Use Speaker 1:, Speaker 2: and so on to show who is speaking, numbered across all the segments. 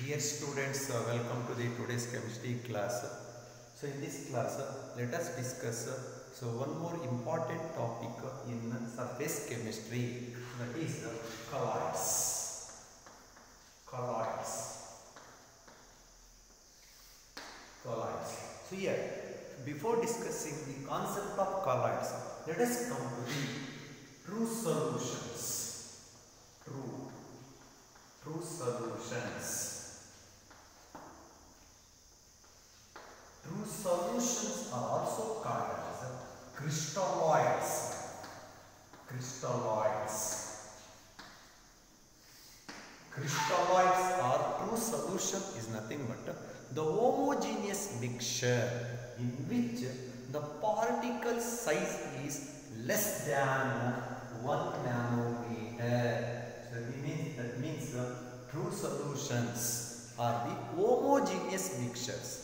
Speaker 1: Dear students, welcome to the today's chemistry class. So in this class, let us discuss one more important topic in surface chemistry, that is colloids. Colloids. So here, before discussing the concept of colloids, let us come to the true solutions. True solutions. True solutions are also called as crystalloids. Crystalloids or true solution is nothing but the homogeneous mixture in which the particle size is less than 1 nanometer. So that means true solutions are the homogeneous mixtures.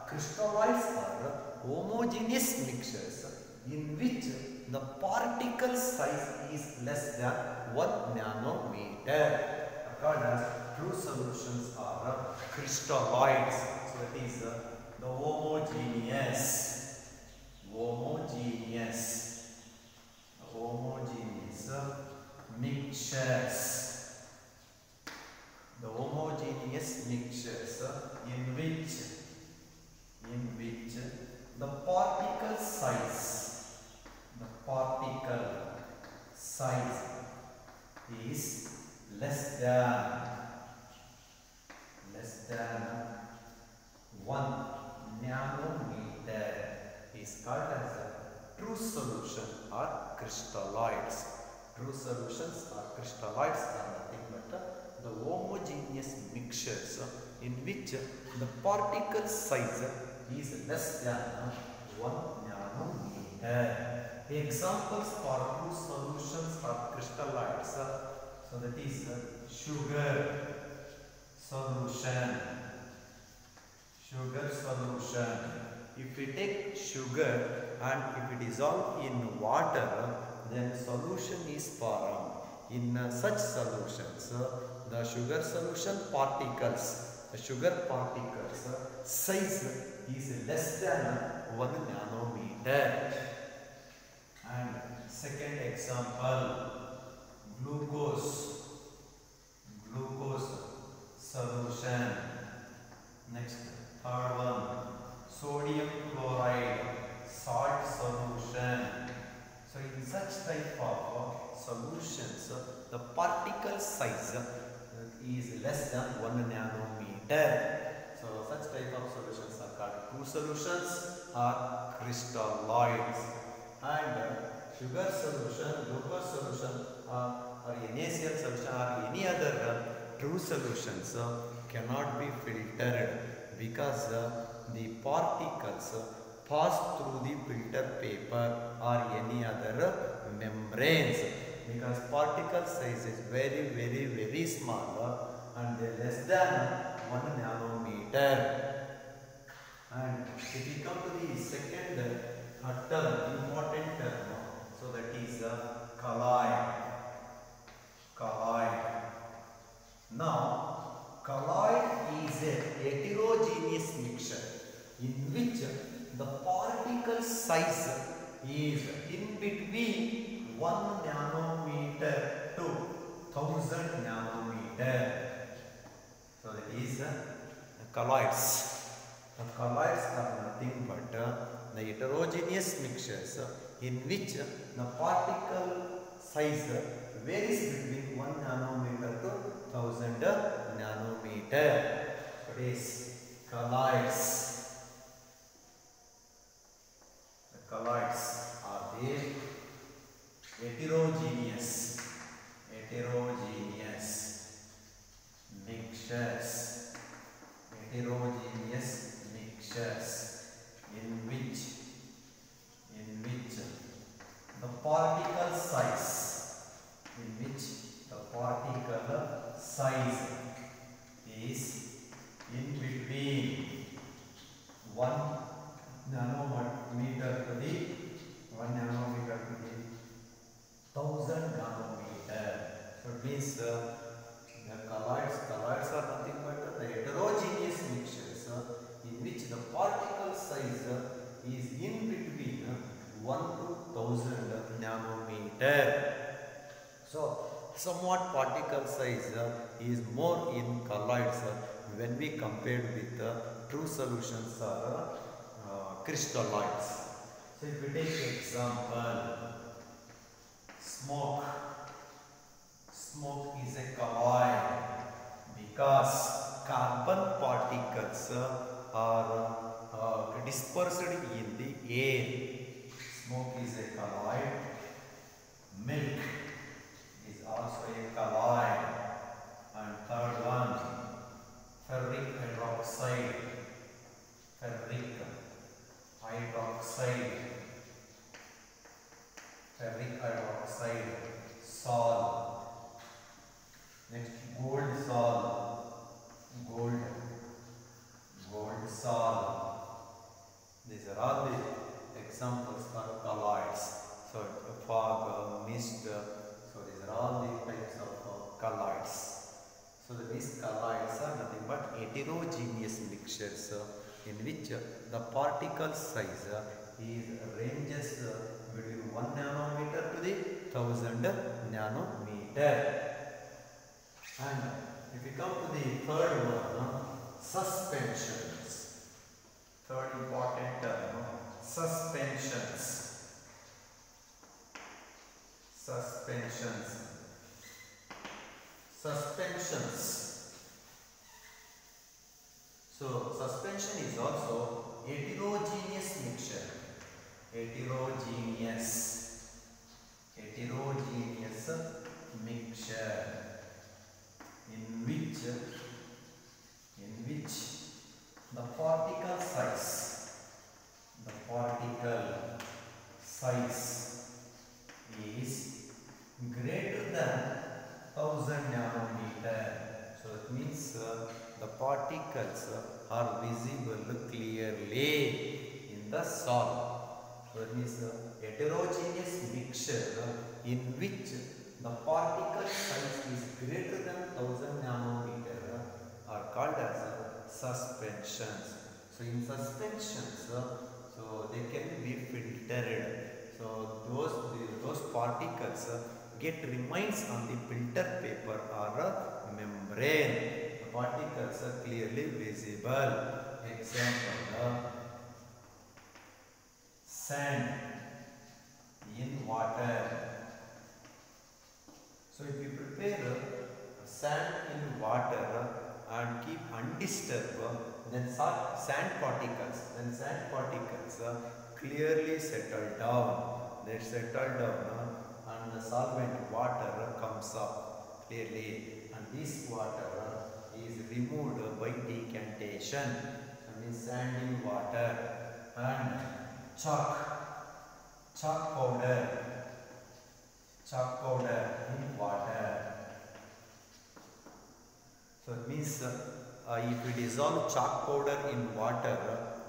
Speaker 1: Crystalloids are homogeneous mixtures in which the particle size is less than 1 nanometer. Called as true solutions are crystalloids. So that is the homogeneous mixtures. The homogeneous mixtures in which the particle size is less than 1 nanometer is called as true solution or crystalloids. True solutions or crystalloids are nothing but the homogeneous mixtures in which the particle size is less than 1 nanometer. Examples for true solutions or crystalloids, so that is sugar solution. If we take sugar and if we dissolve in water, then solution is formed. In such solutions, the sugar particles size is less than 1 nanometer. And second example, glucose solution. Next, third one, sodium chloride salt solution. So in such type of solutions, the particle size is less than 1 nanometer. So such type of solutions are called true solutions or crystalloids. And sugar solution, glucose solution or NaCl solution or any other true solutions cannot be filtered because the particles pass through the filter paper or any other membranes, because particle size is very small and less than 1 nanometer. And if we come to the second important term, so that is colloid. Now, colloid is a heterogeneous mixture in which the particle size is in between 1 nanometer to 1000 nanometer. So that is colloids. The colloids are nothing but the heterogeneous mixtures in which the particle size varies between 1 nanometer to 1000 nanometer. That is colloids. The colloids are the heterogeneous mixtures in which the particle size is in between 1 nanometer to the 1000 nanometer. So it means the colloids are nothing but nanometer. So, somewhat particle size is more in colloids when we compared with true solutions or crystalloids. So, if we take example, smoke. Smoke is a colloid because carbon particles are dispersed in the air. Smoke is a colloid. Milk is also a colloid. And third one, ferric hydroxide. Ferric hydroxide. Ferric hydroxide. Salt. Next, gold salt. Gold salt. These are all the examples for colloids. So, fog, mist. So, these are all the types of colloids. So, these colloids are nothing but heterogeneous mixtures in which the particle size ranges between 1 nanometer to the 1000 nanometer. And if we come to the third one, suspensions. Third important term, suspensions. Suspensions. Suspensions. So, suspension is also heterogeneous mixture. Heterogeneous mixture in which the particle size is greater than 1000 nanometer. So it means the particles are visible clearly in the solid. So it means heterogeneous mixture in which the particle size is greater than 1000 nanometer are called as suspensions. So in suspensions, so they can be filtered. So those particles remains on the filter paper or membrane. The particles are clearly visible. Example, sand in water. So if you prepare sand in water and keep undisturbed, then sand particles clearly settle down. They settle down and the solvent water comes up clearly, and this water is removed by decantation. That means sand in water. And chalk powder in water. So it means if we dissolve chalk powder in water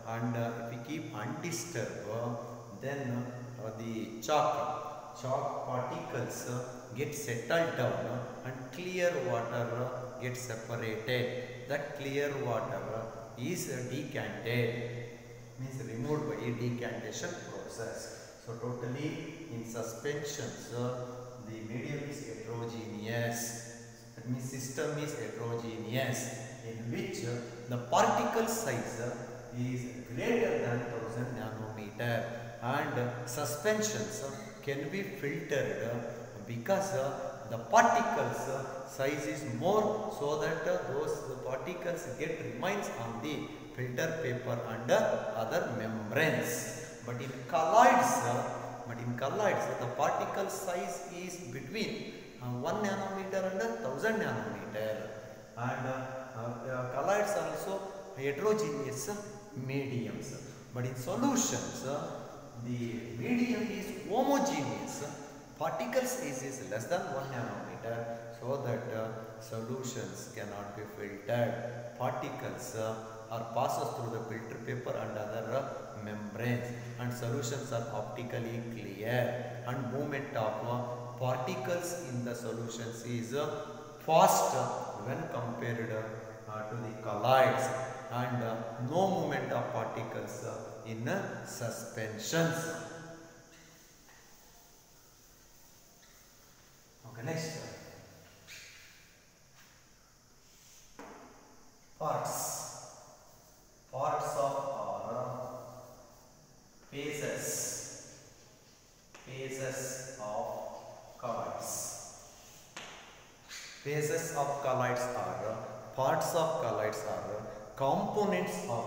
Speaker 1: and if we keep undisturbed, then the chalk particles get settled down and clear water gets separated. That clear water is decanted, means removed by a decantation process. So totally in suspensions, the medium is heterogeneous. That means system is heterogeneous in which the particle size is greater than 1000 nanometer, and suspensions can be filtered because the particles size is more, so that those particles remains on the filter paper and other membranes. But in colloids, the particle size is between 1 nanometer and 1000 nanometer, and colloids are also heterogeneous mediums. But in solutions, the medium is homogeneous. Particle size is less than 1 nanometer, so that solutions cannot be filtered. Particles are passes through the filter paper and other membranes, and solutions are optically clear, and movement of particles in the solutions is fast when compared to the colloids, and no movement of particles in suspensions. parts. Parts of are phases. Phases of colloids. Phases of colloids are parts of colloids are components of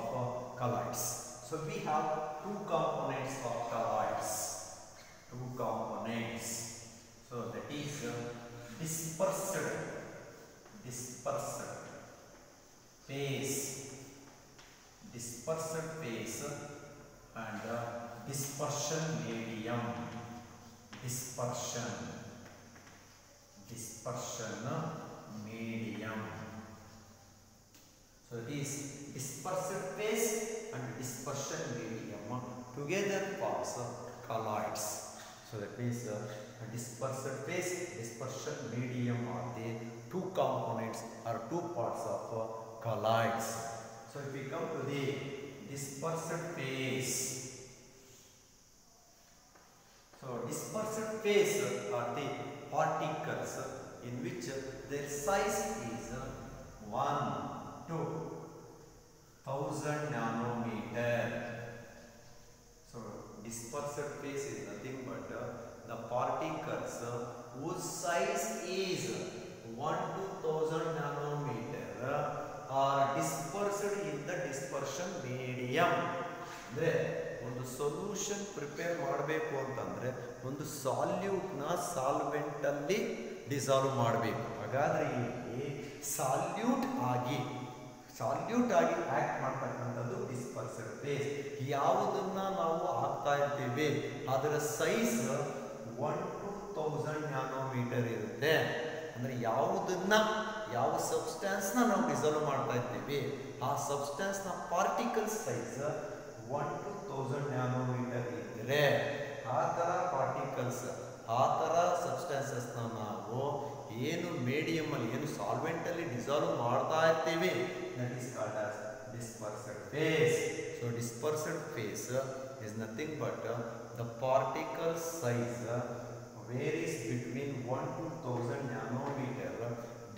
Speaker 1: colloids. So we have two components of colloids. Two components. So that is dispersed phase, dispersed phase and dispersion medium. Dispersion medium. So it is dispersed phase and dispersion medium together forms colloids. So that means dispersed phase, dispersion medium are the two components or two parts of colloids. So if we come to the dispersed phase, so dispersed phase are the particles in which their size is 1 to 1000 nanometer. So dispersed phase is nothing but the particles whose size is 1 to 1000 nanometer are dispersed in the dispersion medium. ಅಂದ್ರೆ ಒಂದು solution prepare ಮಾಡಬೇಕು ಅಂತಂದ್ರೆ ಒಂದು ಸಾಲ್ಯೂಟ್ನ ಸಾಲ್ವೆಂಟಲ್ಲಿ dissolve ಮಾಡಬೇಕು. ಹಾಗಾದ್ರೆ ಇಲ್ಲಿ salute ಆಗಿ act ಮಾಡ್ತಕ್ಕಂಥದ್ದು ಡಿಸ್ಪರ್ಸಡ್ ಫೇಸ್. ಯಾವುದನ್ನ ನಾವು ಹಾಕ್ತಾ ಇರ್ತೀವಿ ಅದರ ಸೈಜ್ 1 to 1000 ನ್ಯಾನೋಮೀಟರ್ ಇರುತ್ತೆ. ಅಂದ್ರೆ ಯಾವ ಸಬ್ಸ್ಟಾನ್ಸ್ನ ನಾವು ಡಿಸಾಲ್ವ್ ಮಾಡ್ತಾ ಇರ್ತೀವಿ ಆ ಸಬ್ಸ್ಟಾನ್ಸ್ನ ಪಾರ್ಟಿಕಲ್ ಸೈಜ್ 1 to 1000 ನ್ಯಾನೋಮೀಟರ್ ಇದ್ದರೆ ಆ ಥರ ಪಾರ್ಟಿಕಲ್ಸ್ ಆ ಥರ ಸಬ್ಸ್ಟಾನ್ಸಸ್ನ ನಾವು ಏನು ಮೀಡಿಯಮಲ್ಲಿ ಏನು ಸಾಲ್ವೆಂಟಲ್ಲಿ ಡಿಸಾಲ್ವ್ ಮಾಡ್ತಾ ಇರ್ತೀವಿ that is called as dispersed phase. So dispersed phase is nothing but the particle size varies between 1 to 1000 nanometer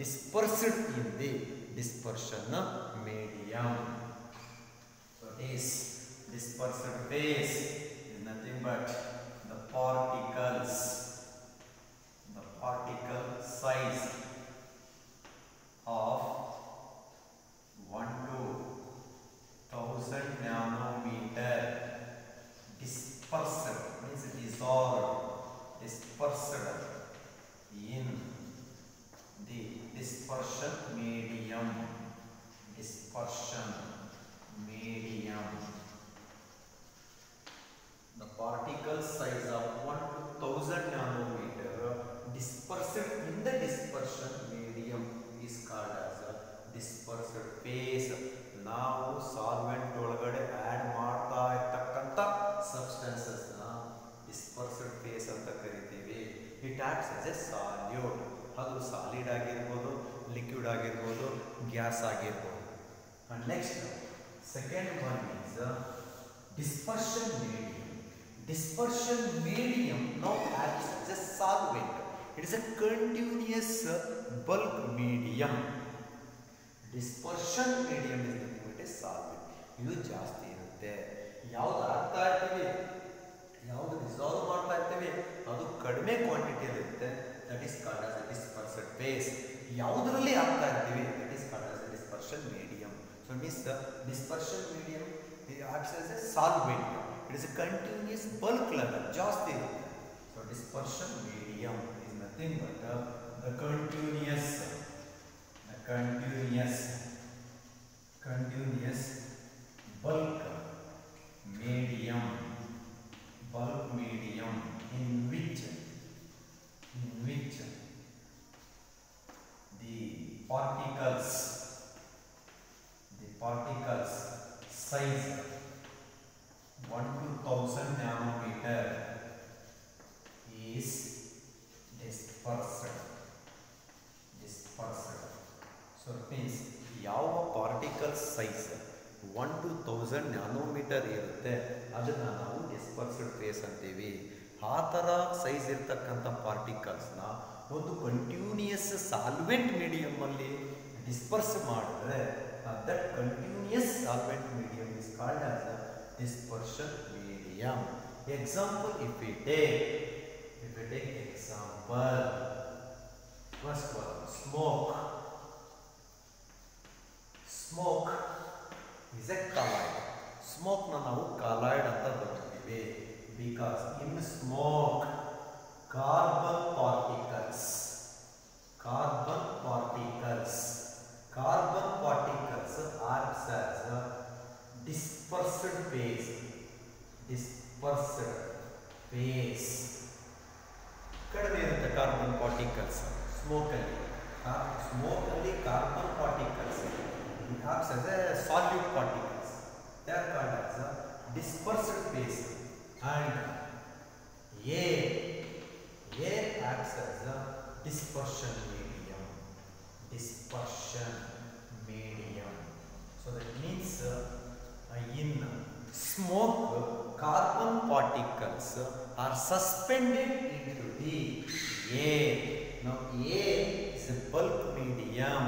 Speaker 1: dispersed in the dispersion medium. So this dispersed phase is nothing but the particle size of 1 to 1000 nanometer dispersed means dispersed in the dispersion medium. The particle size of 1 to 1000 nanometer dispersed in the dispersion medium is called as a dispersed phase. ನಾವು solvent ಒಳಗಡೆ add ಮಾಡ್ತಾ ಇರ್ತಕ್ಕಂಥ substances ನ dispersed face ಅಂತ ಕರಿತೀವಿ. It acts as A salute. ಅದು solid ಆಗಿರ್ಬೋದು, liquid ಆಗಿರ್ಬೋದು, ಗ್ಯಾಸ್ ಆಗಿರ್ಬೋದು. And next second one is dispersion medium. Dispersion medium now acts as a solvent. It is a continuous bulk medium. Dispersion medium is nothing but a solvent. ಇದು ಜಾಸ್ತಿ ಇರುತ್ತೆ. ಯಾವ್ದು ಹಾಕ್ತಾ ಇರ್ತೀವಿ, ಯಾವ್ದು ಡಿಸಾಲ್ವ್ ಮಾಡ್ತಾ ಇರ್ತೀವಿ ಅದು ಕಡಿಮೆ ಕ್ವಾಂಟಿಟಿಯಲ್ಲಿ ಇರುತ್ತೆ. That is called as a dispersed phase. ಯಾವುದರಲ್ಲಿ ಹಾಕ್ತಾ ಇರ್ತೀವಿ that is called as a dispersion medium. So means the dispersion medium acts as a solvent. It is a continuous bulk level. ಜಾಸ್ತಿ ಇರುತ್ತೆ. So dispersion medium is nothing but the continuous bulk medium in which the particles size 1 to 1000 nanometer is dispersed. So it means ಯಾವ particle size 1 to 1000 nanometre ಇರುತ್ತೆ ಅದನ್ನ ನಾವು dispersed face ಅಂತೀವಿ. ಆ ಥರ size ಇರ್ತಕ್ಕಂಥ ಪಾರ್ಟಿಕಲ್ಸ್ನ ಒಂದು ಕಂಟಿನ್ಯೂಯಸ್ ಸಾಲ್ವೆಂಟ್ ಮೀಡಿಯಮ್ ಅಲ್ಲಿ ಡಿಸ್ಪರ್ಸ್ ಮಾಡಿದ್ರೆ that continuous solvent medium is called as a dispersion medium. Example, if we take example, first one, smoke. Smoke is a colloid. Smoke na ನಾವು colloid ಅಂತ ಬರೆದಿದ್ದೇವೆ because in smoke carbon particles acts as a dispersed phase. ಕಡಿಮೆ ಇರುತ್ತೆ carbon particles smoke ಅಲ್ಲಿ carbon particles acts as a solute particles. They are called as a dispersed phase. And air acts as a dispersion medium. So that means in smoke carbon particles are suspended into the air. Now air is a bulk medium,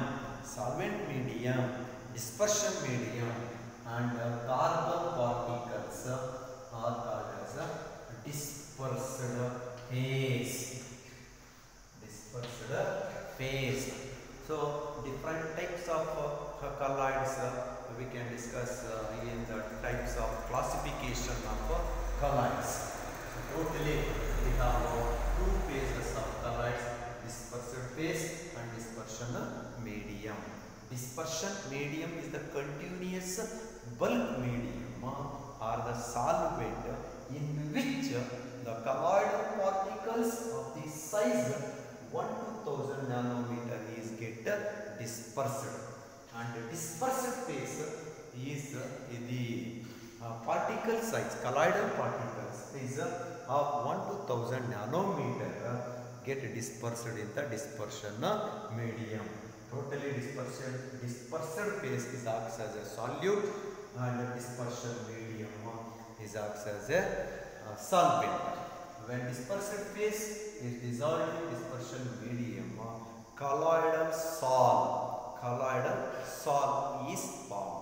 Speaker 1: solvent medium, dispersion medium, and carbon particles are called as a dispersed phase. So different types of colloids we can discuss in the types of classification of colloids. So totally we have two phases of colloids: dispersed phase and dispersion medium. Dispersion medium is the continuous bulk medium or the solvent in which the colloidal particles of the size 1 to 1000 nanometer is get dispersed, and the dispersed phase is the particle size, colloidal particles is of 1 to 1000 nanometer get dispersed in the dispersion medium. Totally dispersed phase is acts as a solute, and dispersion medium is acts as a solvent. When dispersed phase is dissolved in dispersion medium, colloidal sol is formed.